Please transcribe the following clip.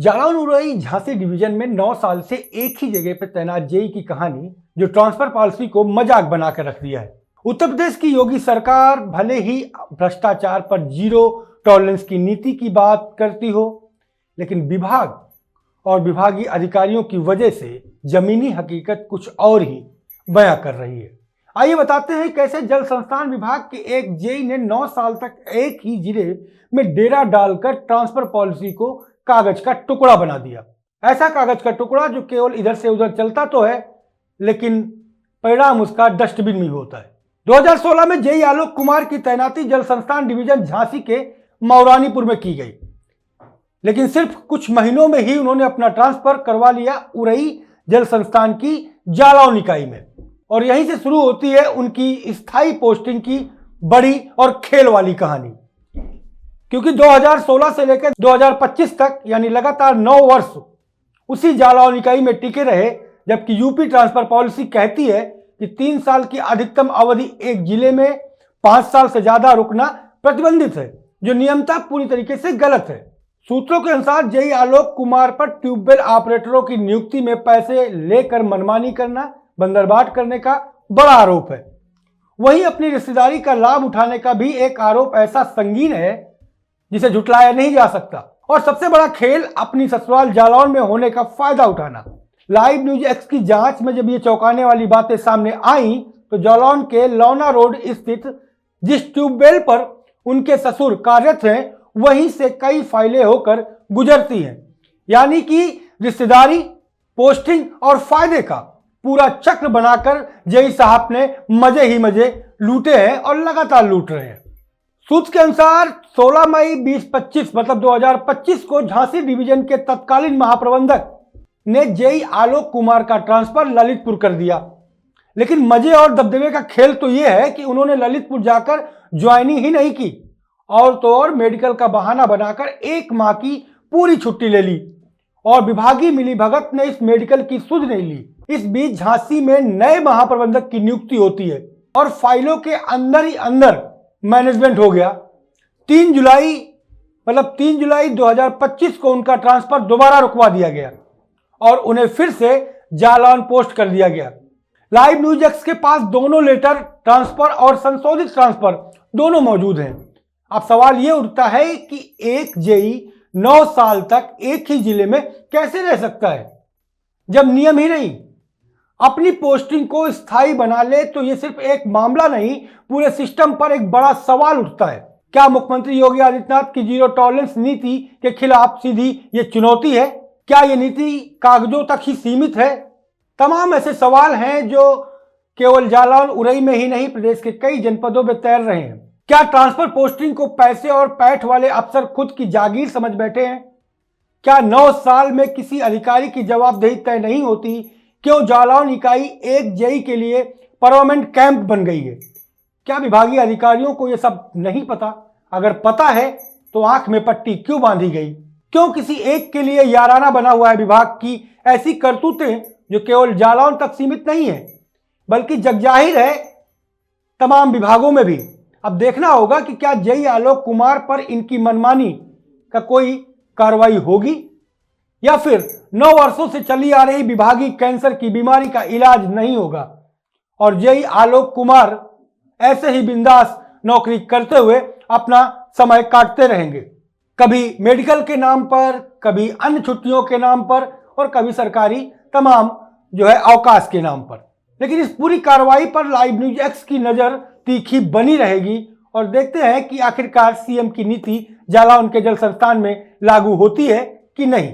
Jalaun Orai Jhansi division में 9 साल से एक ही जगह पर तैनात जेई की कहानी जो ट्रांसफर पॉलिसी को मजाक बनाकर रख दिया है। उत्तर प्रदेश की योगी सरकार भले ही भ्रष्टाचार पर जीरो टॉलरेंस की नीति की बात करती हो, लेकिन विभाग और विभागीय अधिकारियों की वजह से जमीनी हकीकत कुछ और ही बयां कर रही है। आइए बताते हैं कैसे जल संस्थान विभाग के एक जेई ने 9 साल तक एक ही जिले में डेरा डालकर ट्रांसफर पॉलिसी को कागज का टुकड़ा बना दिया। ऐसा कागज का टुकड़ा जो केवल इधर से उधर चलता तो है, लेकिन परिणाम उसका डस्टबिन में होता है। 2016 में जेई आलोक कुमार की तैनाती जल संस्थान डिवीजन झांसी के मौरानीपुर में की गई, लेकिन सिर्फ कुछ महीनों में ही उन्होंने अपना ट्रांसफर करवा लिया उरई जल संस्थान की जालौन इकाई में, और यहीं से शुरू होती है उनकी स्थायी पोस्टिंग की बड़ी और खेल वाली कहानी। क्योंकि 2016 से लेकर 2025 तक यानी लगातार 9 वर्ष उसी जालौन इकाई में टिके रहे, जबकि यूपी ट्रांसफर पॉलिसी कहती है कि 3 साल की अधिकतम अवधि एक जिले में 5 साल से ज्यादा रुकना प्रतिबंधित है, जो नियमतः पूरी तरीके से गलत है। सूत्रों के अनुसार जेई आलोक कुमार पर ट्यूबवेल ऑपरेटरों की नियुक्ति में पैसे लेकर मनमानी करना, बंदरबाट करने का बड़ा आरोप है। वहीं अपनी रिश्तेदारी का लाभ उठाने का भी एक आरोप ऐसा संगीन है जिसे झुटलाया नहीं जा सकता। और सबसे बड़ा खेल अपनी ससुराल जालौन में होने का फायदा उठाना। लाइव न्यूज एक्स की जांच में जब ये चौंकाने वाली बातें सामने आई तो जालौन के लौना रोड स्थित जिस ट्यूबवेल पर उनके ससुर कार्यरत हैं, वहीं से कई फाइलें होकर गुजरती हैं। यानी कि रिश्तेदारी, पोस्टिंग और फायदे का पूरा चक्र बनाकर जेई साहब ने मजे ही मजे लूटे हैं और लगातार लूट रहे हैं। सूत्र के अनुसार 16 मई 2025 मतलब 2025 को झांसी डिवीजन के तत्कालीन महाप्रबंधक ने जेई आलोक कुमार का ट्रांसफर ललितपुर कर दिया। लेकिन मजे और दबदबे का खेल तो यह है कि उन्होंने ललितपुर जाकर ज्वाइनिंग ही नहीं की, और तो और मेडिकल का बहाना बनाकर 1 माह की पूरी छुट्टी ले ली, और विभागीय मिलीभगत ने इस मेडिकल की सुध नहीं ली। इस बीच झांसी में नए महाप्रबंधक की नियुक्ति होती है और फाइलों के अंदर ही अंदर मैनेजमेंट हो गया। 3 जुलाई 2025 को उनका ट्रांसफर दोबारा रुकवा दिया गया और उन्हें फिर से जालौन पोस्ट कर दिया गया। लाइव न्यूज एक्स के पास दोनों लेटर ट्रांसफर और संशोधित ट्रांसफर दोनों मौजूद हैं। अब सवाल यह उठता है कि एक जेई 9 साल तक एक ही जिले में कैसे रह सकता है, जब नियम ही नहीं अपनी पोस्टिंग को स्थायी बना ले। तो यह सिर्फ एक मामला नहीं, पूरे सिस्टम पर एक बड़ा सवाल उठता है। क्या मुख्यमंत्री योगी आदित्यनाथ की जीरो टॉलरेंस नीति के खिलाफ सीधी ये चुनौती है? क्या यह नीति कागजों तक ही सीमित है? तमाम ऐसे सवाल हैं जो केवल जालौन उरई में ही नहीं, प्रदेश के कई जनपदों में तैर रहे हैं। क्या ट्रांसफर पोस्टिंग को पैसे और पैठ वाले अफसर खुद की जागीर समझ बैठे हैं? क्या 9 साल में किसी अधिकारी की जवाबदेही तय नहीं होती? क्यों जालौन इकाई एक जेई के लिए परमानेंट कैंप बन गई है? क्या विभागीय अधिकारियों को यह सब नहीं पता? अगर पता है तो आंख में पट्टी क्यों बांधी गई? क्यों किसी एक के लिए याराना बना हुआ है विभाग की ऐसी करतूतें जो केवल जालौन तक सीमित नहीं है, बल्कि जगजाहिर है तमाम विभागों में भी? अब देखना होगा कि क्या जेई आलोक कुमार पर इनकी मनमानी का कोई कार्रवाई होगी, या फिर 9 वर्षों से चली आ रही विभागीय कैंसर की बीमारी का इलाज नहीं होगा और जेई आलोक कुमार ऐसे ही बिंदास नौकरी करते हुए अपना समय काटते रहेंगे, कभी मेडिकल के नाम पर, कभी अन्य छुट्टियों के नाम पर, और कभी सरकारी तमाम अवकाश के नाम पर। लेकिन इस पूरी कार्रवाई पर लाइव न्यूज एक्स की नजर तीखी बनी रहेगी और देखते हैं कि आखिरकार सीएम की नीति जालौन के जल संस्थान में लागू होती है कि नहीं।